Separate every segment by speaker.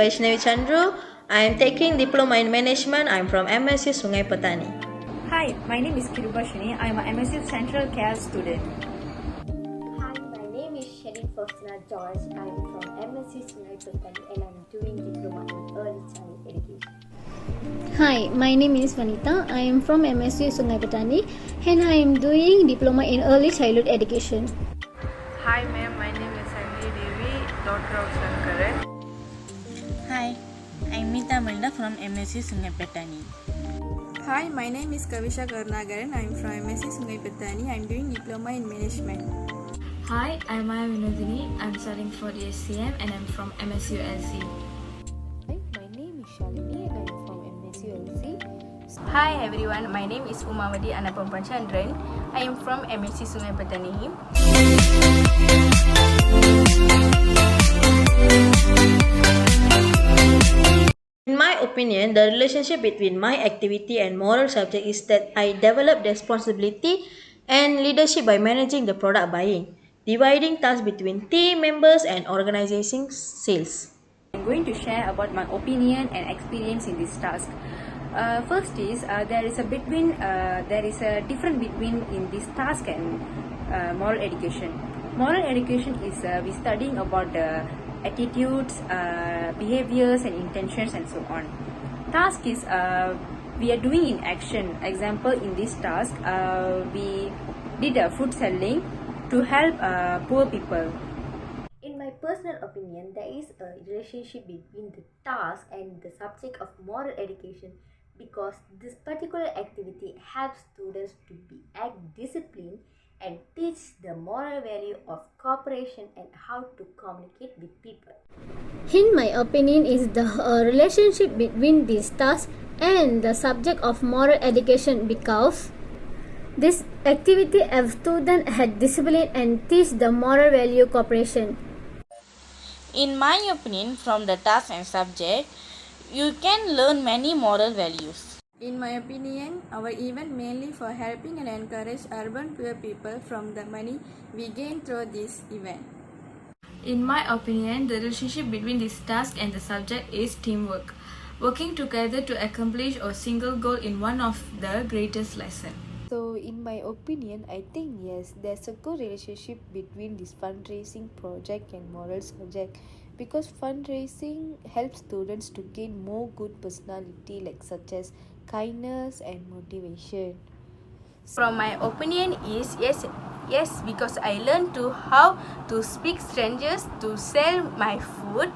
Speaker 1: Vaishnavi Chandru. I am taking Diploma in Management. I'm from MSU Sungai Petani.
Speaker 2: Hi, my name is Kirubashini. I am a MSU Central Care student.
Speaker 3: Hi, my name is Sherin Faustina George. I am from MSU Sungai Petani and I am doing Diploma in Early Childhood Education.
Speaker 4: Hi, my name is Vanita. I am from MSU Sungai Petani and I am doing Diploma in Early Childhood Education.
Speaker 5: Hi ma'am, my name is Sanjay Devi, daughter of Sankaran.
Speaker 6: Hi, I'm Meeta Milda from MSU Sungai Petani.
Speaker 7: Hi, my name is Kavisha Karnagaran. I'm from MSc Sungai Petani. I'm doing Diploma in Management.
Speaker 8: Hi, I'm Maya Vinodini. I'm studying for the SCM and I'm from MSU LC.
Speaker 9: Hi, my name is Shalini and I'm from MSU LC.
Speaker 10: Hi everyone, my name is Umawadi Anapampachandran. I am from MSc Sungai Petani.
Speaker 1: In my opinion, the relationship between my activity and moral subject is that I develop responsibility and leadership by managing the product buying, dividing tasks between team members and organizing sales.
Speaker 2: I'm going to share about my opinion and experience in this task. First is there is a difference between in this task and moral education. Moral education is we studying about the attitudes, behaviors and intentions and so on. Task is we are doing in action. Example, in this task we did a food selling to help poor people.
Speaker 3: In my personal opinion, there is a relationship between the task and the subject of moral education because this particular activity helps students to act disciplined and teach the moral value of cooperation and how to communicate with people.
Speaker 4: In my opinion, is the relationship between this task and the subject of moral education because this activity helps students had discipline and teach the moral value cooperation.
Speaker 6: In my opinion, from the task and subject, you can learn many moral values.
Speaker 7: In my opinion, our event mainly for helping and encourage urban poor people from the money we gain through this event.
Speaker 8: In my opinion, the relationship between this task and the subject is teamwork, working together to accomplish a single goal in one of the greatest lessons.
Speaker 9: So, in my opinion, I think yes, there's a good relationship between this fundraising project and moral subject because fundraising helps students to gain more good personality like such as kindness and motivation.
Speaker 10: From my opinion is yes because I learned to how to speak strangers to sell my food.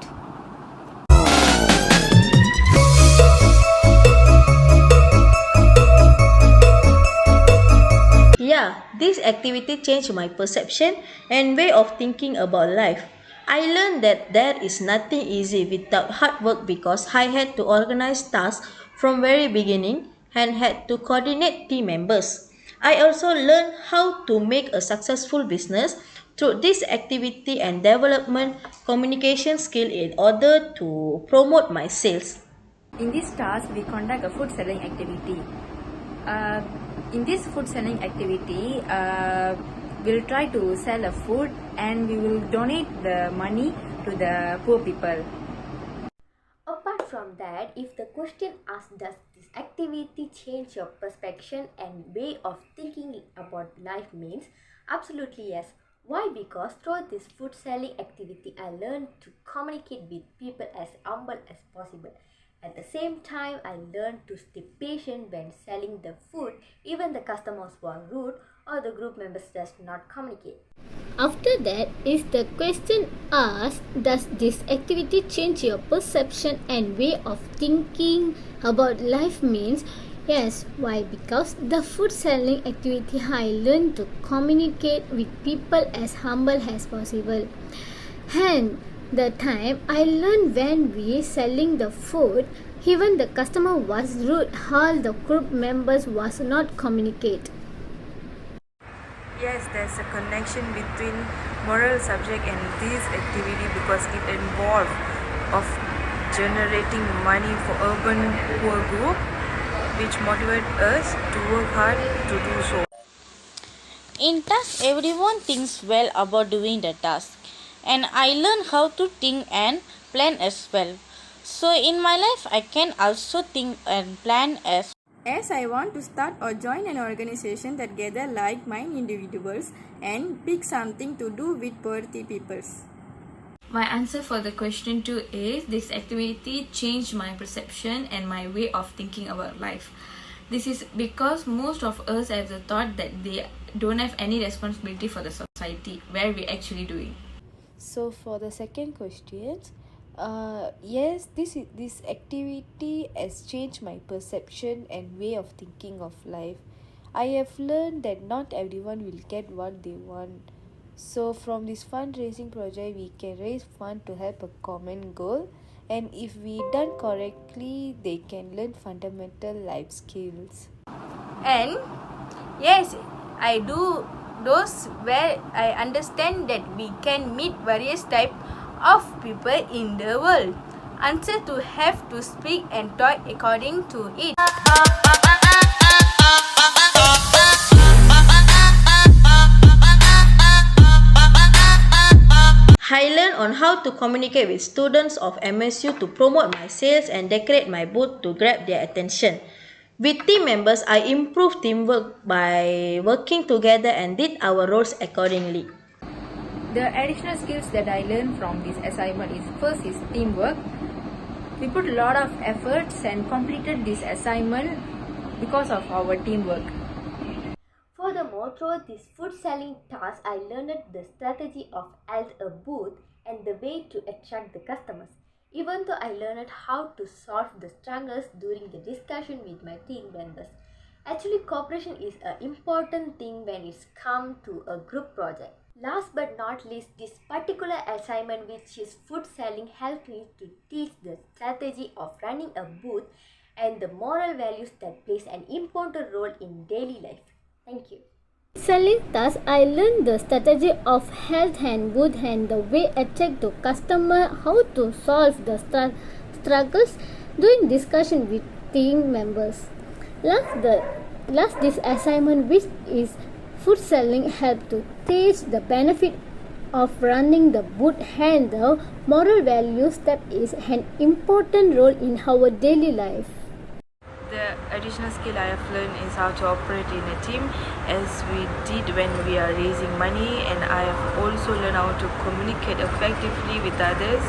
Speaker 1: Yeah, this activity changed my perception and way of thinking about life. I learned that there is nothing easy without hard work because I had to organize tasks from very beginning and had to coordinate team members. I also learned how to make a successful business through this activity and development communication skill in order to promote my sales.
Speaker 2: In this task, we conduct a food selling activity. In this food selling activity, we'll try to sell a food and we will donate the money to the poor people.
Speaker 3: Apart from that, if the question asked does this activity change your perception and way of thinking about life means absolutely yes. Why? Because through this food selling activity, I learned to communicate with people as humble as possible. At the same time, I learned to stay patient when selling the food, even the customers were rude or the group members does not communicate.
Speaker 4: After that is the question asked, does this activity change your perception and way of thinking about life means yes. Why? Because the food selling activity I learned to communicate with people as humble as possible. And the time I learned when we selling the food, even the customer was rude, all the group members was not communicate.
Speaker 5: Yes, there's a connection between moral subject and this activity because it involves of generating money for urban poor group, which motivate us to work hard to do so.
Speaker 6: In task, everyone thinks well about doing the task, and I learn how to think and plan as well. So in my life, I can also think and plan
Speaker 7: as I want to start or join an organization that gather like-minded individuals and pick something to do with poverty peoples.
Speaker 8: My answer for the question 2 is this activity changed my perception and my way of thinking about life. This is because most of us have the thought that they don't have any responsibility for the society where we actually doing.
Speaker 9: So for the second question, yes, this activity has changed my perception and way of thinking of life. I have learned that not everyone will get what they want. So from this fundraising project, we can raise fund to help a common goal, and if we done correctly, they can learn fundamental life skills.
Speaker 10: And yes, I do those where I understand that we can meet various type of people in the world. Answer to have to speak and talk according to it.
Speaker 1: I learned on how to communicate with students of MSU to promote my sales and decorate my booth to grab their attention. With team members, I improved teamwork by working together and did our roles accordingly.
Speaker 2: The additional skills that I learned from this assignment is first is teamwork. We put a lot of efforts and completed this assignment because of our teamwork.
Speaker 3: Furthermore, through this food selling task, I learned the strategy of as a booth and the way to attract the customers. Even though I learned how to solve the struggles during the discussion with my team members. Actually, cooperation is an important thing when it's come to a group project. Last but not least, this particular assignment, which is food selling, helped me to teach the strategy of running a booth and the moral values that plays an important role in daily life. Thank you.
Speaker 4: Selling task, I learned the strategy of health and good and the way attack to customer, how to solve the struggles during discussion with team members. Last this assignment, which is food selling, helped to teach the benefit of running the booth and the moral values that is an important role in our daily life.
Speaker 5: The additional skill I have learned is how to operate in a team as we did when we are raising money, and I have also learned how to communicate effectively with others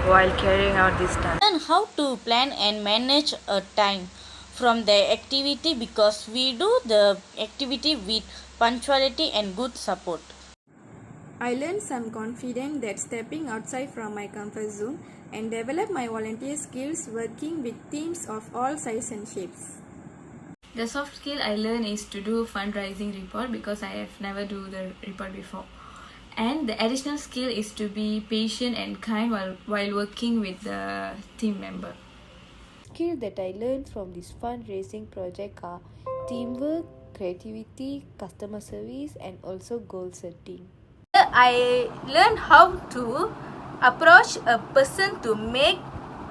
Speaker 5: while carrying out this task.
Speaker 6: and how to plan and manage a time from the activity because we do the activity with punctuality and good support.
Speaker 7: I learned some confidence that stepping outside from my comfort zone and develop my volunteer skills working with teams of all sizes and shapes.
Speaker 8: The soft skill I learned is to do fundraising report because I have never do the report before. And the additional skill is to be patient and kind while working with the team member.
Speaker 9: Skills that I learned from this fundraising project are teamwork, creativity, customer service, and also goal setting.
Speaker 10: I learned how to approach a person to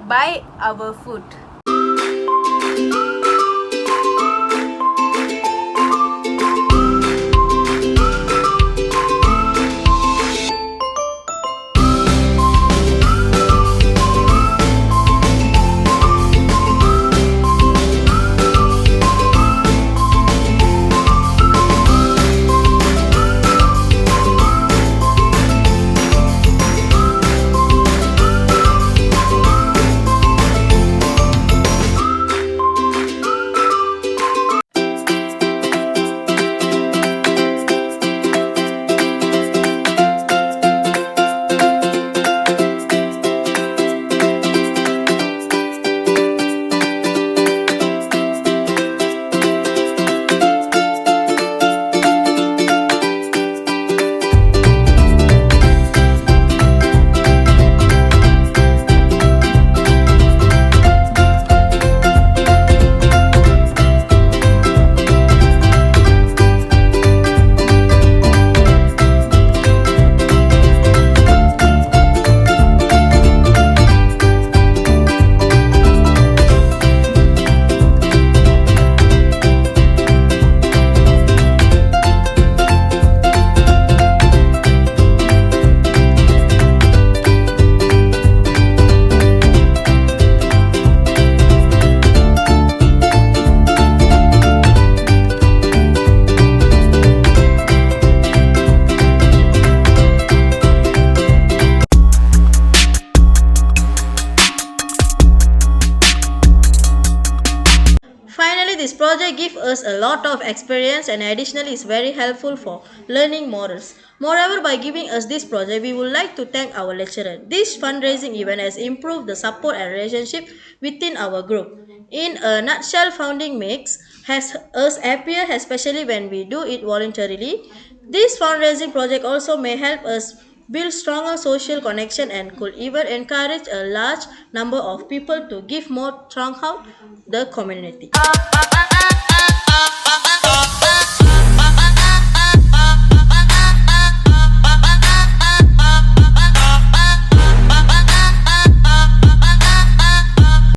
Speaker 10: buy our food.
Speaker 1: this project gives us a lot of experience and additionally is very helpful for learning morals. Moreover, by giving us this project, we would like to thank our lecturer. This fundraising event has improved the support and relationship within our group. In a nutshell, founding makes has us happier, especially when we do it voluntarily. This fundraising project also may help us build stronger social connection and could even encourage a large number of people to give more throughout the community.